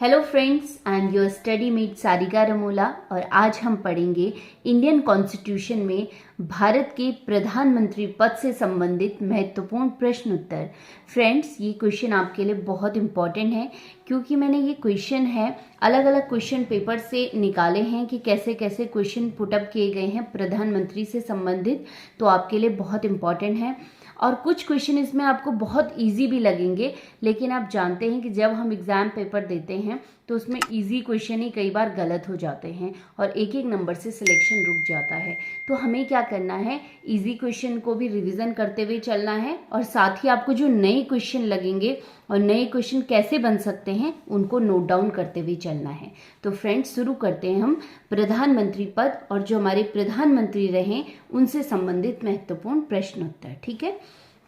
Hello friends, I am your study mate Sarika Ramola और आज हम पढ़ेंगे इंडियन कॉन्स्टिट्यूशन में भारत के प्रधानमंत्री पद से संबंधित महत्वपूर्ण प्रश्न उत्तर। फ्रेंड्स, ये क्वेश्चन आपके लिए बहुत इंपॉर्टेंट है क्योंकि मैंने ये क्वेश्चन है अलग अलग क्वेश्चन पेपर से निकाले हैं कि कैसे कैसे क्वेश्चन पुटअप किए गए हैं प्रधानमंत्री से संबंधित, तो आपके लिए बहुत इंपॉर्टेंट है। और कुछ क्वेश्चन इसमें आपको बहुत इजी भी लगेंगे, लेकिन आप जानते हैं कि जब हम एग्ज़ाम पेपर देते हैं तो उसमें इजी क्वेश्चन ही कई बार गलत हो जाते हैं और एक एक नंबर से सिलेक्शन रुक जाता है। तो हमें क्या करना है, इजी क्वेश्चन को भी रिवीजन करते हुए चलना है और साथ ही आपको जो नए क्वेश्चन लगेंगे और नए क्वेश्चन कैसे बन सकते हैं उनको नोट डाउन करते हुए चलना है। तो फ्रेंड्स, शुरू करते हैं हम प्रधानमंत्री पद और जो हमारे प्रधानमंत्री रहे उनसे संबंधित महत्वपूर्ण प्रश्न उत्तर। ठीक है,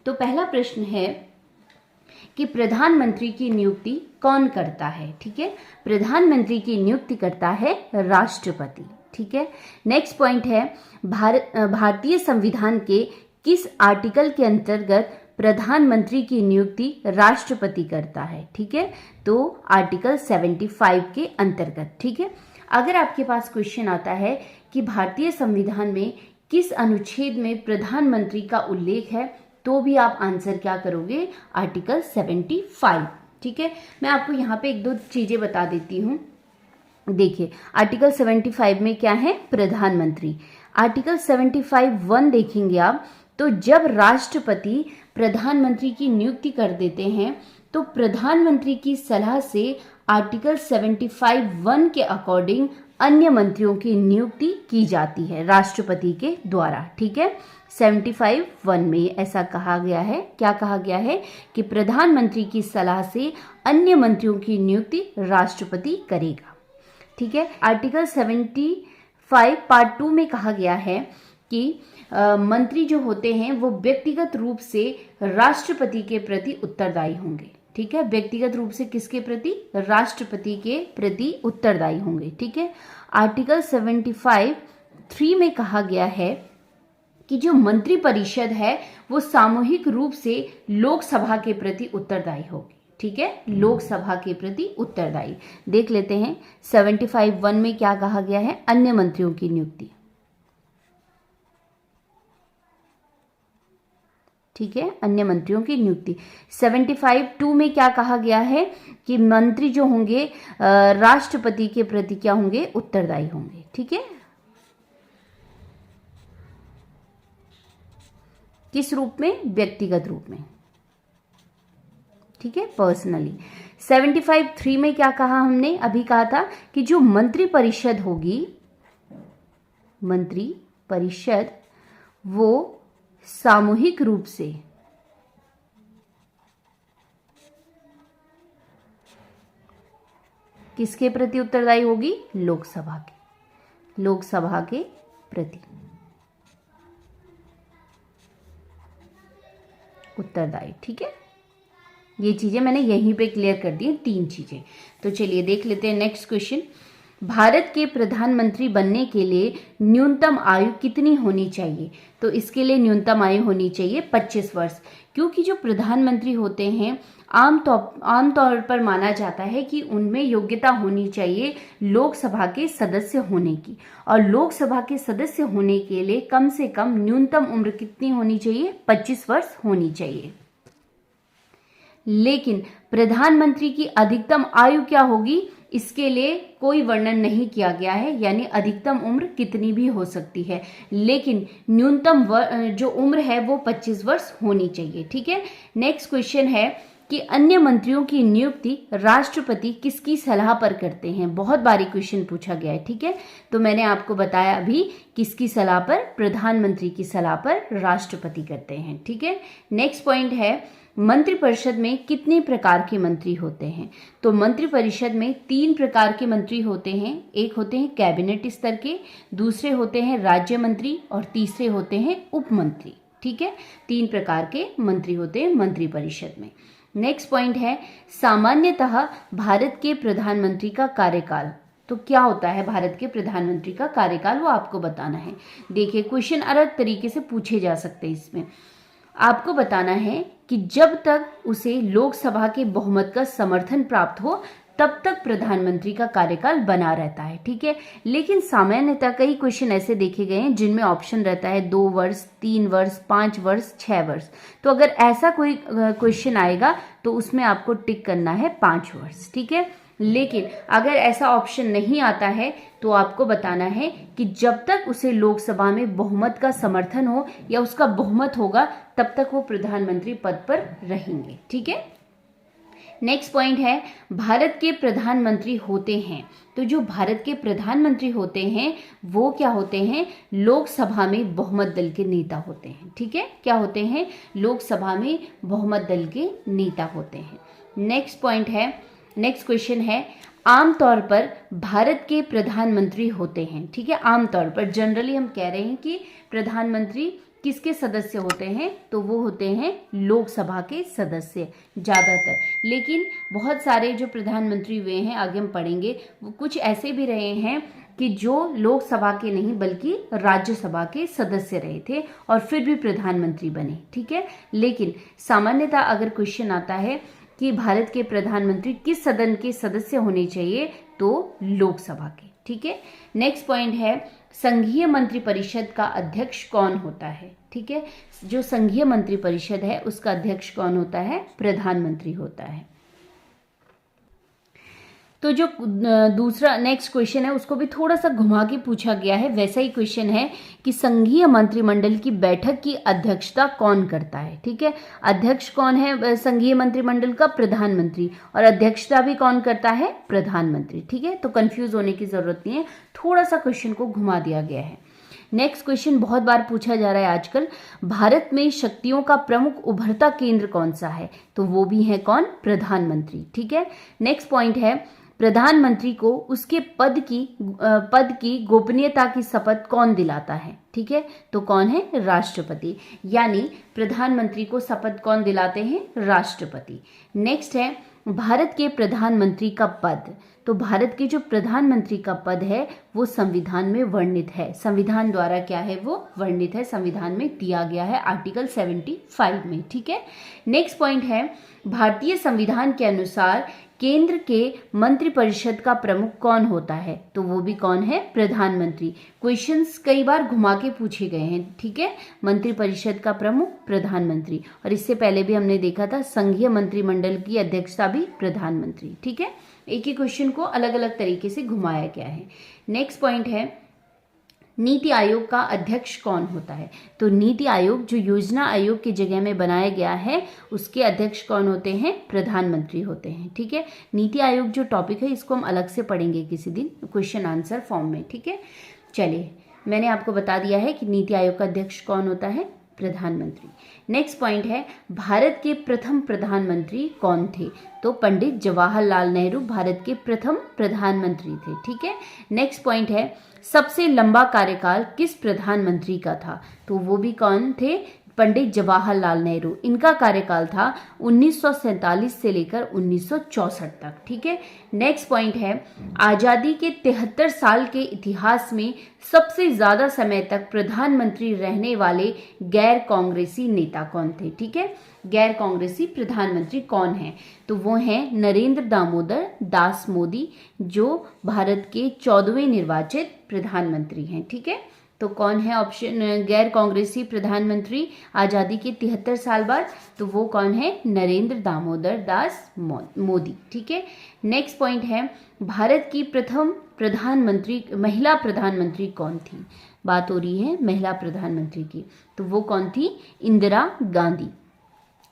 तो पहला प्रश्न है कि प्रधानमंत्री की नियुक्ति कौन करता है। ठीक है, प्रधानमंत्री की नियुक्ति करता है राष्ट्रपति। ठीक है, नेक्स्ट पॉइंट है भारतीय संविधान के किस आर्टिकल के अंतर्गत प्रधानमंत्री की नियुक्ति राष्ट्रपति करता है। ठीक है, तो आर्टिकल 75 के अंतर्गत। ठीक है, अगर आपके पास क्वेश्चन आता है कि भारतीय संविधान में किस अनुच्छेद में प्रधानमंत्री का उल्लेख है, तो भी आप आंसर क्या करोगे, आर्टिकल 75। ठीक है, मैं आपको यहाँ पे एक दो चीजें बता देती हूँ। देखिए, आर्टिकल 75 में क्या है, प्रधानमंत्री। आर्टिकल 75(1) देखेंगे आप, तो जब राष्ट्रपति प्रधानमंत्री की नियुक्ति कर देते हैं तो प्रधानमंत्री की सलाह से आर्टिकल 75(1) के अकॉर्डिंग अन्य मंत्रियों की नियुक्ति की जाती है राष्ट्रपति के द्वारा। ठीक है, 75(1) में ऐसा कहा गया है, क्या कहा गया है कि प्रधानमंत्री की सलाह से अन्य मंत्रियों की नियुक्ति राष्ट्रपति करेगा। ठीक है, आर्टिकल 75 पार्ट 2 में कहा गया है कि मंत्री जो होते हैं वो व्यक्तिगत रूप से राष्ट्रपति के प्रति उत्तरदायी होंगे। ठीक है, व्यक्तिगत रूप से किसके प्रति, राष्ट्रपति के प्रति उत्तरदायी होंगे। ठीक है, आर्टिकल 75(3) में कहा गया है कि जो मंत्री परिषद है वो सामूहिक रूप से लोकसभा के प्रति उत्तरदायी होगी। ठीक है, लोकसभा के प्रति उत्तरदायी। देख लेते हैं 75(1) में क्या कहा गया है, अन्य मंत्रियों की नियुक्ति। ठीक है, अन्य मंत्रियों की नियुक्ति। 75(2) में क्या कहा गया है कि मंत्री जो होंगे राष्ट्रपति के प्रति क्या होंगे, उत्तरदायी होंगे। ठीक है, किस रूप में, व्यक्तिगत रूप में। ठीक है, पर्सनली। 75(3) में क्या कहा हमने, अभी कहा था कि जो मंत्री परिषद होगी, मंत्री परिषद वो सामूहिक रूप से किसके प्रति उत्तरदायी होगी, लोकसभा के प्रति उत्तरदायी। ठीक है, ये चीजें मैंने यहीं पे क्लियर कर दी, 3 चीजें। तो चलिए देख लेते हैं नेक्स्ट क्वेश्चन। भारत के प्रधानमंत्री बनने के लिए न्यूनतम आयु कितनी होनी चाहिए। तो इसके लिए न्यूनतम आयु होनी चाहिए 25 वर्ष, क्योंकि जो प्रधानमंत्री होते हैं आमतौर पर माना जाता है कि उनमें योग्यता होनी चाहिए लोकसभा के सदस्य होने की, और लोकसभा के सदस्य होने के लिए कम से कम न्यूनतम उम्र कितनी होनी चाहिए, 25 वर्ष होनी चाहिए। लेकिन प्रधानमंत्री की अधिकतम आयु क्या होगी, इसके लिए कोई वर्णन नहीं किया गया है, यानी अधिकतम उम्र कितनी भी हो सकती है, लेकिन न्यूनतम जो उम्र है वो 25 वर्ष होनी चाहिए। ठीक है, नेक्स्ट क्वेश्चन है कि अन्य मंत्रियों की नियुक्ति राष्ट्रपति किसकी सलाह पर करते हैं। बहुत बारी क्वेश्चन पूछा गया है। ठीक है, तो मैंने आपको बताया अभी किसकी सलाह पर, प्रधानमंत्री की सलाह पर राष्ट्रपति करते हैं। ठीक है, नेक्स्ट पॉइंट है मंत्रिपरिषद में कितने प्रकार के मंत्री होते हैं। तो मंत्रिपरिषद में 3 प्रकार के मंत्री होते हैं। एक होते हैं कैबिनेट स्तर के, दूसरे होते हैं राज्य मंत्री और तीसरे होते हैं उप मंत्री। ठीक है, 3 प्रकार के मंत्री होते हैं मंत्रिपरिषद में। नेक्स्ट पॉइंट है सामान्यतः भारत के प्रधानमंत्री का कार्यकाल। तो क्या होता है भारत के प्रधानमंत्री का कार्यकाल, वो आपको बताना है। देखिए, क्वेश्चन अलग तरीके से पूछे जा सकते हैं। इसमें आपको बताना है कि जब तक उसे लोकसभा के बहुमत का समर्थन प्राप्त हो तब तक प्रधानमंत्री का कार्यकाल बना रहता है। ठीक है, लेकिन सामान्यतः कई क्वेश्चन ऐसे देखे गए हैं जिनमें ऑप्शन रहता है 2 वर्ष, 3 वर्ष, 5 वर्ष, 6 वर्ष। तो अगर ऐसा कोई क्वेश्चन आएगा तो उसमें आपको टिक करना है 5 वर्ष। ठीक है, लेकिन अगर ऐसा ऑप्शन नहीं आता है तो आपको बताना है कि जब तक उसे लोकसभा में बहुमत का समर्थन हो या उसका बहुमत होगा तब तक वो प्रधानमंत्री पद पर रहेंगे। ठीक है, नेक्स्ट पॉइंट है भारत के प्रधानमंत्री होते हैं। तो जो भारत के प्रधानमंत्री होते हैं वो क्या होते हैं, लोकसभा में बहुमत दल के नेता होते हैं। ठीक है, क्या होते हैं, लोकसभा में बहुमत दल के नेता होते हैं। नेक्स्ट पॉइंट है, नेक्स्ट क्वेश्चन है आमतौर पर भारत के प्रधानमंत्री होते हैं। ठीक है, आमतौर पर जनरली हम कह रहे हैं कि प्रधानमंत्री किसके सदस्य होते हैं, तो वो होते हैं लोकसभा के सदस्य ज्यादातर। लेकिन बहुत सारे जो प्रधानमंत्री हुए हैं, आगे हम पढ़ेंगे, वो कुछ ऐसे भी रहे हैं कि जो लोकसभा के नहीं बल्कि राज्यसभा के सदस्य रहे थे और फिर भी प्रधानमंत्री बने। ठीक है, लेकिन सामान्यतः अगर क्वेश्चन आता है कि भारत के प्रधानमंत्री किस सदन के सदस्य होने चाहिए, तो लोकसभा के। ठीक है, नेक्स्ट पॉइंट है संघीय मंत्रिपरिषद का अध्यक्ष कौन होता है। ठीक है, जो संघीय मंत्रिपरिषद है उसका अध्यक्ष कौन होता है, प्रधानमंत्री होता है। तो जो दूसरा नेक्स्ट क्वेश्चन है उसको भी थोड़ा सा घुमा के पूछा गया है, वैसा ही क्वेश्चन है कि संघीय मंत्रिमंडल की बैठक की अध्यक्षता कौन करता है। ठीक है, अध्यक्ष कौन है संघीय मंत्रिमंडल का, प्रधानमंत्री, और अध्यक्षता भी कौन करता है, प्रधानमंत्री। ठीक है, तो कंफ्यूज होने की जरूरत नहीं है, थोड़ा सा क्वेश्चन को घुमा दिया गया है। नेक्स्ट क्वेश्चन बहुत बार पूछा जा रहा है आजकल, भारत में शक्तियों का प्रमुख उभरता केंद्र कौन सा है, तो वो भी है कौन, प्रधानमंत्री। ठीक है, नेक्स्ट पॉइंट है प्रधानमंत्री को उसके पद की गोपनीयता की शपथ कौन दिलाता है। ठीक है, तो कौन है, राष्ट्रपति, यानी प्रधानमंत्री को शपथ कौन दिलाते हैं, राष्ट्रपति। नेक्स्ट है भारत के प्रधानमंत्री का पद, तो भारत के जो प्रधानमंत्री का पद है वो संविधान में वर्णित है, संविधान द्वारा क्या है, वो वर्णित है, संविधान में दिया गया है आर्टिकल 75 में। ठीक है, नेक्स्ट पॉइंट है भारतीय संविधान के अनुसार केंद्र के मंत्रिपरिषद का प्रमुख कौन होता है, तो वो भी कौन है, प्रधानमंत्री। क्वेश्चंस कई बार घुमा के पूछे गए हैं। ठीक है, मंत्रिपरिषद का प्रमुख प्रधानमंत्री, और इससे पहले भी हमने देखा था संघीय मंत्रिमंडल की अध्यक्षता भी प्रधानमंत्री। ठीक है, एक ही क्वेश्चन को अलग अलग तरीके से घुमाया गया है। नेक्स्ट पॉइंट है नीति आयोग का अध्यक्ष कौन होता है, तो नीति आयोग जो योजना आयोग की जगह में बनाया गया है उसके अध्यक्ष कौन होते हैं, प्रधानमंत्री होते हैं। ठीक है, नीति आयोग जो टॉपिक है इसको हम अलग से पढ़ेंगे किसी दिन क्वेश्चन आंसर फॉर्म में। ठीक है, चलिए मैंने आपको बता दिया है कि नीति आयोग का अध्यक्ष कौन होता है, प्रधानमंत्री। नेक्स्ट पॉइंट है भारत के प्रथम प्रधानमंत्री कौन थे, तो पंडित जवाहरलाल नेहरू भारत के प्रथम प्रधानमंत्री थे। ठीक है, नेक्स्ट पॉइंट है सबसे लंबा कार्यकाल किस प्रधानमंत्री का था, तो वो भी कौन थे, पंडित जवाहरलाल नेहरू। इनका कार्यकाल था 1947 से लेकर 1964 तक। ठीक है, नेक्स्ट पॉइंट है आजादी के 73 साल के इतिहास में सबसे ज्यादा समय तक प्रधानमंत्री रहने वाले गैर कांग्रेसी नेता कौन थे। ठीक है, गैर कांग्रेसी प्रधानमंत्री कौन है, तो वो हैं नरेंद्र दामोदर दास मोदी, जो भारत के 14वें निर्वाचित प्रधानमंत्री हैं। ठीक है, तो कौन है ऑप्शन गैर कांग्रेसी प्रधानमंत्री आजादी के 73 साल बाद, तो वो कौन है, नरेंद्र दामोदर दास मोदी। ठीक है, नेक्स्ट पॉइंट है भारत की प्रथम प्रधानमंत्री महिला प्रधानमंत्री कौन थी, बात हो रही है महिला प्रधानमंत्री की, तो वो कौन थी, इंदिरा गांधी।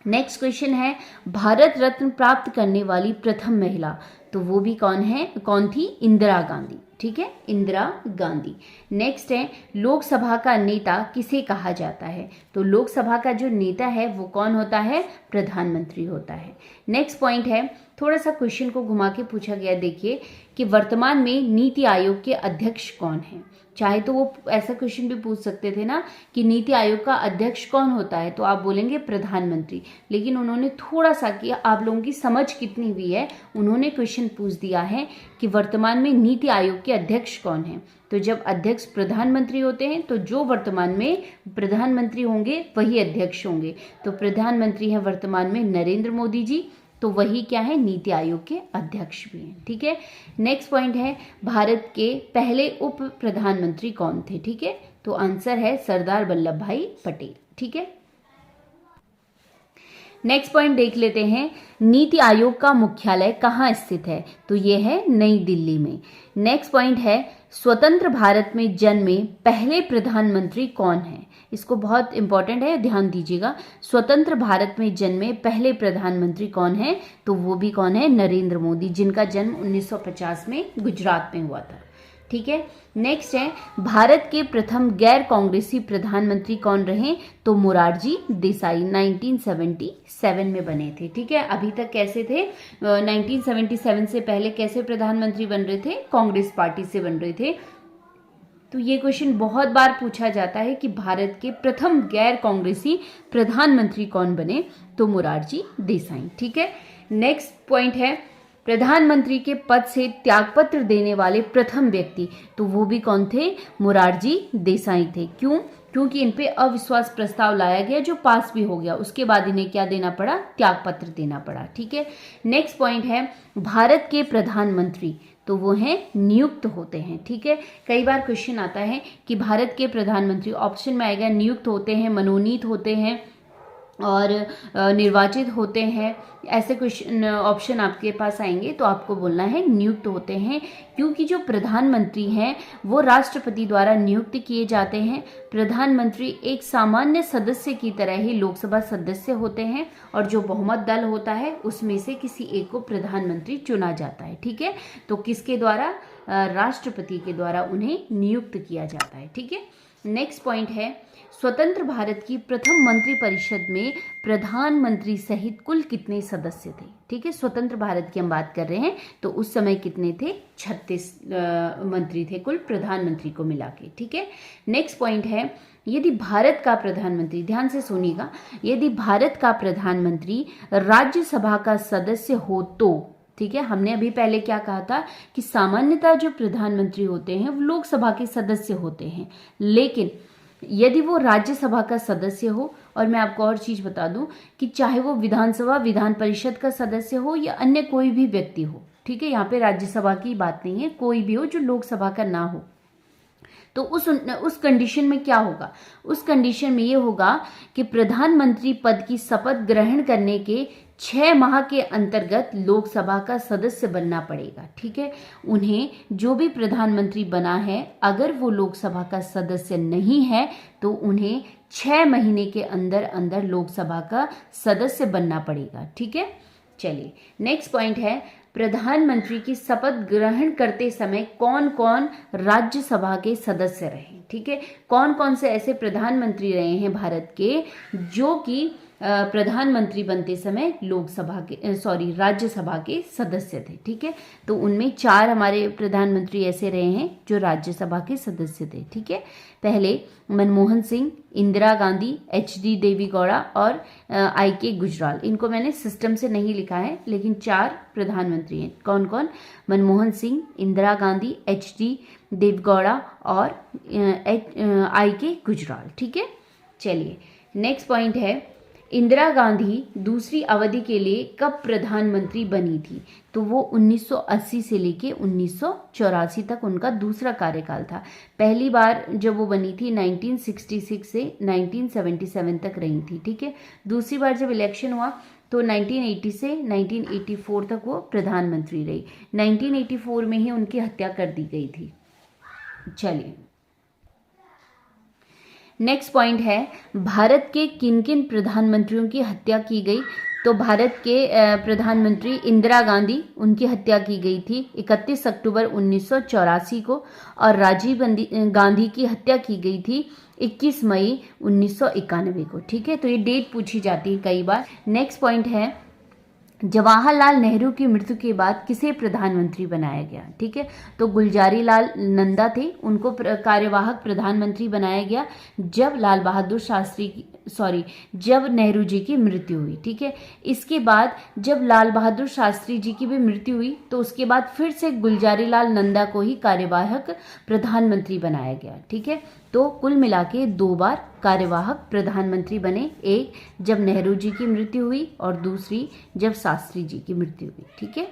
नेक्स्ट क्वेश्चन है भारत रत्न प्राप्त करने वाली प्रथम महिला, तो वो भी कौन थी, इंदिरा गांधी। ठीक है, इंदिरा गांधी। नेक्स्ट है लोकसभा का नेता किसे कहा जाता है, तो लोकसभा का जो नेता है वो कौन होता है, प्रधानमंत्री होता है। नेक्स्ट पॉइंट है थोड़ा सा क्वेश्चन को घुमा के पूछा गया, देखिए कि वर्तमान में नीति आयोग के अध्यक्ष कौन है। चाहे तो वो ऐसा क्वेश्चन भी पूछ सकते थे ना कि नीति आयोग का अध्यक्ष कौन होता है, तो आप बोलेंगे प्रधानमंत्री, लेकिन उन्होंने थोड़ा सा कि आप लोगों की समझ कितनी हुई है, उन्होंने क्वेश्चन पूछ दिया है कि वर्तमान में नीति आयोग के अध्यक्ष कौन है। तो जब अध्यक्ष प्रधानमंत्री होते हैं तो जो वर्तमान में प्रधानमंत्री होंगे वही अध्यक्ष होंगे, तो प्रधानमंत्री हैं वर्तमान में नरेंद्र मोदी जी, तो वही क्या है, नीति आयोग के अध्यक्ष भी हैं। ठीक है, नेक्स्ट पॉइंट है भारत के पहले उप प्रधानमंत्री कौन थे। ठीक है, तो आंसर है सरदार वल्लभ भाई पटेल। ठीक है, नेक्स्ट पॉइंट देख लेते हैं, नीति आयोग का मुख्यालय कहाँ स्थित है, तो ये है नई दिल्ली में। नेक्स्ट पॉइंट है स्वतंत्र भारत में जन्मे पहले प्रधानमंत्री कौन है, इसको बहुत इंपॉर्टेंट है, ध्यान दीजिएगा। स्वतंत्र भारत में जन्मे पहले प्रधानमंत्री कौन है, तो वो भी कौन है, नरेंद्र मोदी, जिनका जन्म 1950 में गुजरात में हुआ था। ठीक है, नेक्स्ट है भारत के प्रथम गैर कांग्रेसी प्रधानमंत्री कौन रहे, तो मोरारजी देसाई 1977 में बने थे। ठीक है, अभी तक कैसे थे, 1977 से पहले कैसे प्रधानमंत्री बन रहे थे, कांग्रेस पार्टी से बन रहे थे। तो ये क्वेश्चन बहुत बार पूछा जाता है कि भारत के प्रथम गैर कांग्रेसी प्रधानमंत्री कौन बने, तो मोरारजी देसाई। ठीक है, नेक्स्ट पॉइंट है प्रधानमंत्री के पद से त्यागपत्र देने वाले प्रथम व्यक्ति, तो वो भी कौन थे, मोरारजी देसाई थे। क्यों, क्योंकि इन पे अविश्वास प्रस्ताव लाया गया जो पास भी हो गया, उसके बाद इन्हें क्या देना पड़ा, त्यागपत्र देना पड़ा। ठीक है, नेक्स्ट पॉइंट है भारत के प्रधानमंत्री, तो वो हैं नियुक्त होते हैं। ठीक है, कई बार क्वेश्चन आता है कि भारत के प्रधानमंत्री, ऑप्शन में आएगा नियुक्त होते हैं, मनोनीत होते हैं और निर्वाचित होते हैं, ऐसे क्वेश्चन ऑप्शन आपके पास आएंगे तो आपको बोलना है नियुक्त होते हैं, क्योंकि जो प्रधानमंत्री हैं वो राष्ट्रपति द्वारा नियुक्त किए जाते हैं। प्रधानमंत्री एक सामान्य सदस्य की तरह ही लोकसभा सदस्य होते हैं और जो बहुमत दल होता है उसमें से किसी एक को प्रधानमंत्री चुना जाता है। ठीक है, तो किसके द्वारा, राष्ट्रपति के द्वारा उन्हें नियुक्त किया जाता है। ठीक है, नेक्स्ट पॉइंट है स्वतंत्र भारत की प्रथम मंत्रिपरिषद में प्रधानमंत्री सहित कुल कितने सदस्य थे। ठीक है, स्वतंत्र भारत की हम बात कर रहे हैं तो उस समय कितने थे, 36 मंत्री थे कुल प्रधानमंत्री को मिला के। ठीक है, नेक्स्ट पॉइंट है यदि भारत का प्रधानमंत्री, ध्यान से सुनिएगा, यदि भारत का प्रधानमंत्री राज्यसभा का सदस्य हो तो, ठीक है, हमने अभी पहले क्या कहा था कि सामान्यतः जो प्रधानमंत्री होते हैं वो लोकसभा के सदस्य होते हैं, लेकिन यदि वो राज्यसभा का सदस्य हो, और मैं आपको और चीज बता दूं कि चाहे वो विधानसभा विधान परिषद का सदस्य हो या अन्य कोई भी व्यक्ति हो, ठीक है, यहाँ पे राज्यसभा की बात नहीं है, कोई भी हो जो लोकसभा का ना हो, तो उस कंडीशन में क्या होगा, उस कंडीशन में ये होगा कि प्रधानमंत्री पद की शपथ ग्रहण करने के 6 माह के अंतर्गत लोकसभा का सदस्य बनना पड़ेगा। ठीक है, उन्हें जो भी प्रधानमंत्री बना है अगर वो लोकसभा का सदस्य नहीं है तो उन्हें 6 महीने के अंदर अंदर लोकसभा का सदस्य बनना पड़ेगा। ठीक है, चलिए नेक्स्ट पॉइंट है प्रधानमंत्री की शपथ ग्रहण करते समय कौन कौन राज्यसभा के सदस्य रहे। ठीक है, कौन कौन से ऐसे प्रधानमंत्री रहे हैं भारत के जो कि प्रधानमंत्री बनते समय लोकसभा के राज्यसभा के सदस्य थे। ठीक है, तो उनमें 4 हमारे प्रधानमंत्री ऐसे रहे हैं जो राज्यसभा के सदस्य थे। ठीक है, पहले मनमोहन सिंह, इंदिरा गांधी, HD देवी गौड़ा और IK गुजराल। इनको मैंने सिस्टम से नहीं लिखा है लेकिन 4 प्रधानमंत्री हैं। कौन कौन, मनमोहन सिंह, इंदिरा गांधी, HD देवगौड़ा और IK गुजराल। ठीक है, चलिए नेक्स्ट पॉइंट है इंदिरा गांधी दूसरी अवधि के लिए कब प्रधानमंत्री बनी थी, तो वो 1980 से लेके 1984 तक उनका दूसरा कार्यकाल था। पहली बार जब वो बनी थी 1966 से 1977 तक रही थी। ठीक है, दूसरी बार जब इलेक्शन हुआ तो 1980 से 1984 तक वो प्रधानमंत्री रही। 1984 में ही उनकी हत्या कर दी गई थी। चलिए नेक्स्ट पॉइंट है भारत के किन किन प्रधानमंत्रियों की हत्या की गई, तो भारत के प्रधानमंत्री इंदिरा गांधी, उनकी हत्या की गई थी 31 अक्टूबर 1984 को, और राजीव गांधी की हत्या की गई थी 21 मई 1991 को। ठीक है, तो ये डेट पूछी जाती है कई बार। नेक्स्ट पॉइंट है जवाहरलाल नेहरू की मृत्यु के बाद किसे प्रधानमंत्री बनाया गया। ठीक है, तो गुलजारी लाल नंदा थे, उनको कार्यवाहक प्रधानमंत्री बनाया गया जब नेहरू जी की मृत्यु हुई। ठीक है, इसके बाद जब लाल बहादुर शास्त्री जी की भी मृत्यु हुई तो उसके बाद फिर से गुलजारी लाल नंदा को ही कार्यवाहक प्रधानमंत्री बनाया गया। ठीक है, तो कुल मिला के 2 बार कार्यवाहक प्रधानमंत्री बने? एक, जब नेहरू जी की मृत्यु हुई, और दूसरी जब शास्त्री जी की मृत्यु हुई। ठीक है,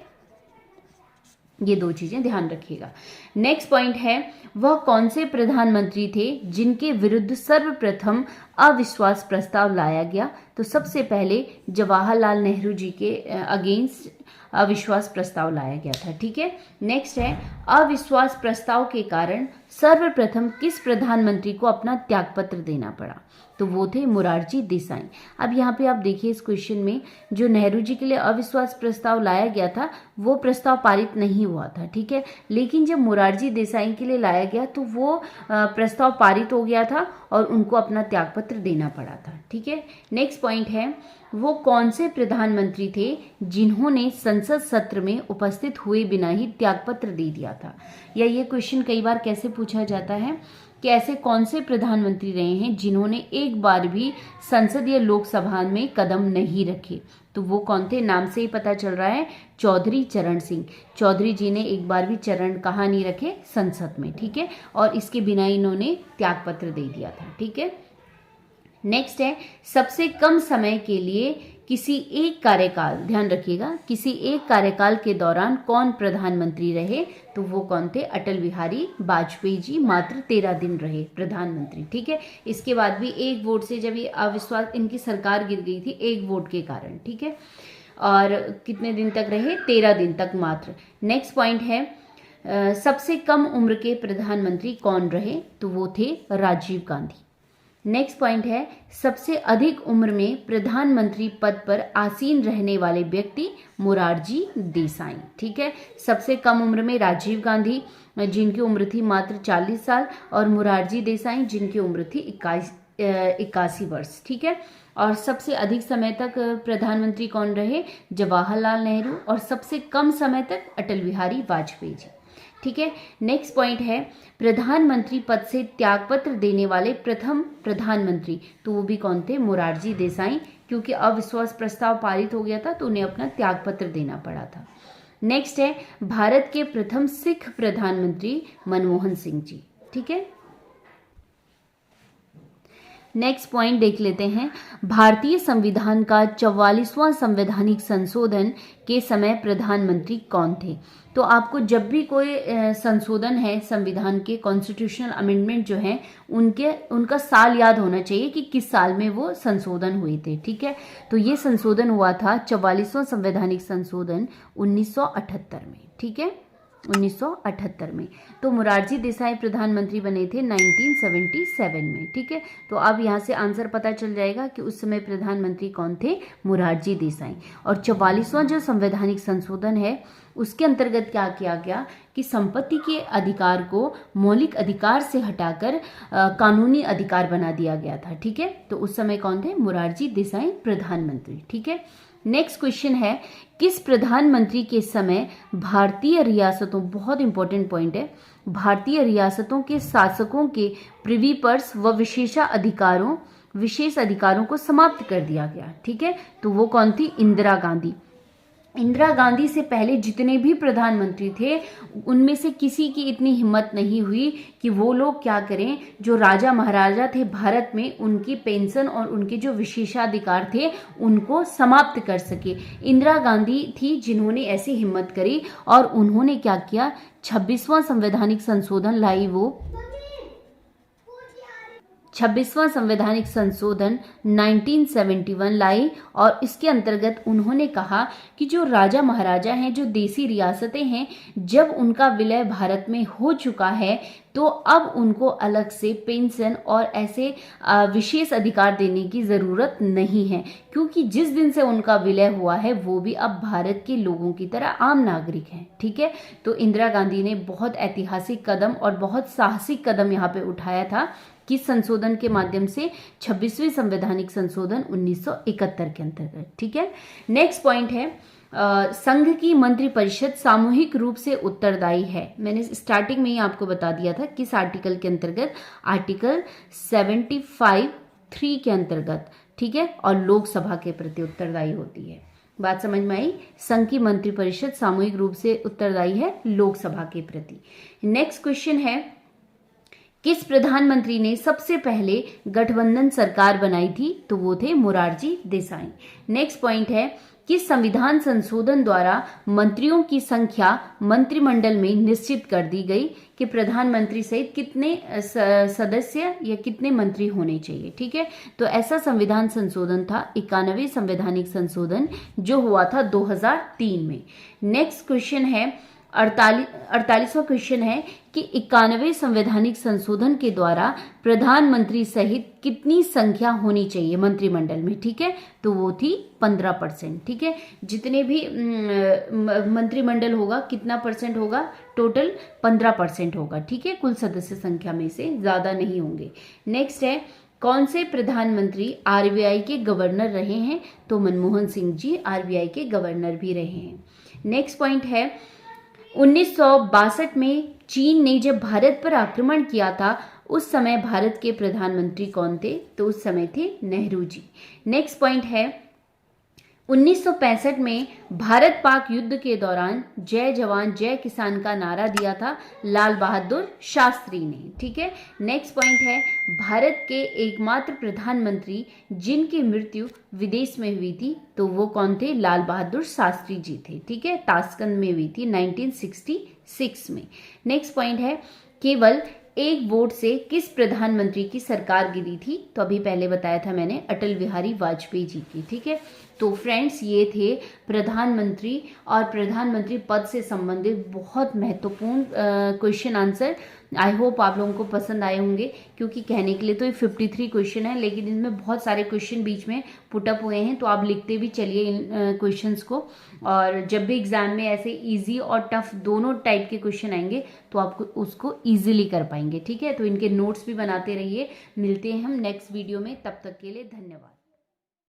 ये दो चीजें ध्यान रखिएगा। नेक्स्ट पॉइंट है, वह कौन से प्रधानमंत्री थे जिनके विरुद्ध सर्वप्रथम अविश्वास प्रस्ताव लाया गया? तो सबसे पहले जवाहरलाल नेहरू जी के अगेंस्ट अविश्वास प्रस्ताव लाया गया था। ठीक है, नेक्स्ट है, अविश्वास प्रस्ताव के कारण सर्वप्रथम किस प्रधानमंत्री को अपना त्यागपत्र देना पड़ा? तो वो थे मोरारजी देसाई। अब यहाँ पे आप देखिए इस क्वेश्चन में, जो नेहरू जी के लिए अविश्वास प्रस्ताव लाया गया था वो प्रस्ताव पारित नहीं हुआ था। ठीक है, लेकिन जब मोरारजी देसाई के लिए लाया गया तो वो प्रस्ताव पारित हो गया था और उनको अपना त्यागपत्र देना पड़ा था। ठीक है, नेक्स्ट पॉइंट है, वो कौन से प्रधानमंत्री थे जिन्होंने संसद सत्र में उपस्थित हुए बिना ही त्यागपत्र दे दिया था? या ये क्वेश्चन कई बार कैसे पूछा जाता है कि ऐसे कौन से प्रधानमंत्री रहे हैं जिन्होंने एक बार भी संसद या लोकसभा में कदम नहीं रखे? तो वो कौन थे? नाम से ही पता चल रहा है, चौधरी चरण सिंह। चौधरी जी ने एक बार भी चरण कहाँ नहीं रखे? संसद में। ठीक है, और इसके बिना इन्होंने त्यागपत्र दे दिया था। ठीक है, नेक्स्ट है, सबसे कम समय के लिए किसी एक कार्यकाल, ध्यान रखिएगा, किसी एक कार्यकाल के दौरान कौन प्रधानमंत्री रहे? तो वो कौन थे? अटल बिहारी वाजपेयी जी मात्र 13 दिन रहे प्रधानमंत्री। ठीक है, इसके बाद भी एक वोट से जब ये अविश्वास, इनकी सरकार गिर गई थी एक वोट के कारण। ठीक है, और कितने दिन तक रहे? 13 दिन तक मात्र। नेक्स्ट पॉइंट है, सबसे कम उम्र के प्रधानमंत्री कौन रहे? तो वो थे राजीव गांधी। नेक्स्ट पॉइंट है, सबसे अधिक उम्र में प्रधानमंत्री पद पर आसीन रहने वाले व्यक्ति? मोरारजी देसाई। ठीक है, सबसे कम उम्र में राजीव गांधी जिनकी उम्र थी मात्र 40 साल, और मोरारजी देसाई जिनकी उम्र थी 81 वर्ष। ठीक है, और सबसे अधिक समय तक प्रधानमंत्री कौन रहे? जवाहरलाल नेहरू, और सबसे कम समय तक अटल बिहारी वाजपेयी जी। ठीक है, नेक्स्ट पॉइंट है, प्रधानमंत्री पद से त्यागपत्र देने वाले प्रथम प्रधानमंत्री? तो वो भी कौन थे? मोरारजी देसाई, क्योंकि अविश्वास प्रस्ताव पारित हो गया था तो उन्हें अपना त्यागपत्र देना पड़ा था। नेक्स्ट है, भारत के प्रथम सिख प्रधानमंत्री? मनमोहन सिंह जी। ठीक है, नेक्स्ट पॉइंट देख लेते हैं, भारतीय संविधान का 44वां संवैधानिक संशोधन के समय प्रधानमंत्री कौन थे? तो आपको जब भी कोई संशोधन है संविधान के, कॉन्स्टिट्यूशनल अमेंडमेंट जो है, उनका साल याद होना चाहिए कि किस साल में वो संशोधन हुए थे। ठीक है, तो ये संशोधन हुआ था 44वां संवैधानिक संशोधन 1978 में। ठीक है, 1978 में। तो मोरारजी देसाई प्रधानमंत्री बने थे 1977 में। ठीक है, तो अब यहाँ से आंसर पता चल जाएगा कि उस समय प्रधानमंत्री कौन थे? मोरारजी देसाई। और 44वां जो संवैधानिक संशोधन है उसके अंतर्गत क्या किया गया कि संपत्ति के अधिकार को मौलिक अधिकार से हटाकर कानूनी अधिकार बना दिया गया था। ठीक है, तो उस समय कौन थे? मोरारजी देसाई प्रधानमंत्री। ठीक है, नेक्स्ट क्वेश्चन है, किस प्रधानमंत्री के समय भारतीय रियासतों, बहुत इंपॉर्टेंट पॉइंट है, भारतीय रियासतों के शासकों के प्रिवी पर्स व विशेष अधिकारों को समाप्त कर दिया गया? ठीक है, तो वो कौन थी? इंदिरा गांधी। इंदिरा गांधी से पहले जितने भी प्रधानमंत्री थे उनमें से किसी की इतनी हिम्मत नहीं हुई कि वो लोग क्या करें, जो राजा महाराजा थे भारत में, उनकी पेंशन और उनके जो विशेषाधिकार थे उनको समाप्त कर सके। इंदिरा गांधी थी जिन्होंने ऐसी हिम्मत करी और उन्होंने क्या किया, 26वां संवैधानिक संशोधन लाई। वो 26वां संवैधानिक संशोधन 1971 लाई और इसके अंतर्गत उन्होंने कहा कि जो राजा महाराजा हैं, जो देसी रियासतें हैं, जब उनका विलय भारत में हो चुका है तो अब उनको अलग से पेंशन और ऐसे विशेष अधिकार देने की ज़रूरत नहीं है, क्योंकि जिस दिन से उनका विलय हुआ है वो भी अब भारत के लोगों की तरह आम नागरिक हैं। ठीक है, तो इंदिरा गांधी ने बहुत ऐतिहासिक कदम और बहुत साहसिक कदम यहाँ पे उठाया था किस संशोधन के माध्यम से? 26वें संवैधानिक संशोधन 1971 के अंतर्गत। ठीक है, नेक्स्ट पॉइंट है, संघ की मंत्रिपरिषद सामूहिक रूप से उत्तरदायी है। मैंने स्टार्टिंग में ही आपको बता दिया था किस आर्टिकल के अंतर्गत, आर्टिकल 75(3) के अंतर्गत। ठीक है, और लोकसभा के प्रति उत्तरदायी होती है। बात समझ में आई? संघ की मंत्रिपरिषद सामूहिक रूप से उत्तरदायी है लोकसभा के प्रति। नेक्स्ट क्वेश्चन है, किस प्रधानमंत्री ने सबसे पहले गठबंधन सरकार बनाई थी? तो वो थे मोरारजी देसाई। नेक्स्ट पॉइंट है, किस संविधान संशोधन द्वारा मंत्रियों की संख्या मंत्रिमंडल में निश्चित कर दी गई कि प्रधानमंत्री सहित कितने सदस्य या कितने मंत्री होने चाहिए? ठीक है, तो ऐसा संविधान संशोधन था 91वें संवैधानिक संशोधन जो हुआ था 2003 में। नेक्स्ट क्वेश्चन है 48वां क्वेश्चन है कि 91वें संवैधानिक संशोधन के द्वारा प्रधानमंत्री सहित कितनी संख्या होनी चाहिए मंत्रिमंडल में? ठीक है, तो वो थी 15%। ठीक है, जितने भी मंत्रिमंडल होगा कितना परसेंट होगा? टोटल 15% होगा। ठीक है, कुल सदस्य संख्या में से ज्यादा नहीं होंगे। नेक्स्ट है, कौन से प्रधानमंत्री आरबीआई के गवर्नर रहे हैं? तो मनमोहन सिंह जी आरबीआई के गवर्नर भी रहे हैं। नेक्स्ट पॉइंट है, 1962 में चीन ने जब भारत पर आक्रमण किया था उस समय भारत के प्रधानमंत्री कौन थे? तो उस समय थे नेहरू जी। नेक्स्ट पॉइंट है, 1965 में भारत पाक युद्ध के दौरान जय जवान जय किसान का नारा दिया था लाल बहादुर शास्त्री ने। ठीक है, नेक्स्ट पॉइंट है, भारत के एकमात्र प्रधानमंत्री जिनकी मृत्यु विदेश में हुई थी तो वो कौन थे? लाल बहादुर शास्त्री जी थे। ठीक है, ताशकंद में हुई थी 1966 में। नेक्स्ट पॉइंट है, केवल एक वोट से किस प्रधानमंत्री की सरकार गिरी थी? तो अभी पहले बताया था मैंने, अटल बिहारी वाजपेयी जी की। ठीक है, तो फ्रेंड्स ये थे प्रधानमंत्री और प्रधानमंत्री पद से संबंधित बहुत महत्वपूर्ण क्वेश्चन आंसर। आई होप आप लोगों को पसंद आए होंगे, क्योंकि कहने के लिए तो ये 53 क्वेश्चन है लेकिन इनमें बहुत सारे क्वेश्चन बीच में पुटअप हुए हैं, तो आप लिखते भी चलिए इन क्वेश्चंस को। और जब भी एग्जाम में ऐसे इजी और टफ दोनों टाइप के क्वेश्चन आएंगे तो आप उसको इजीली कर पाएंगे। ठीक है, तो इनके नोट्स भी बनाते रहिए। मिलते हैं हम नेक्स्ट वीडियो में, तब तक के लिए धन्यवाद।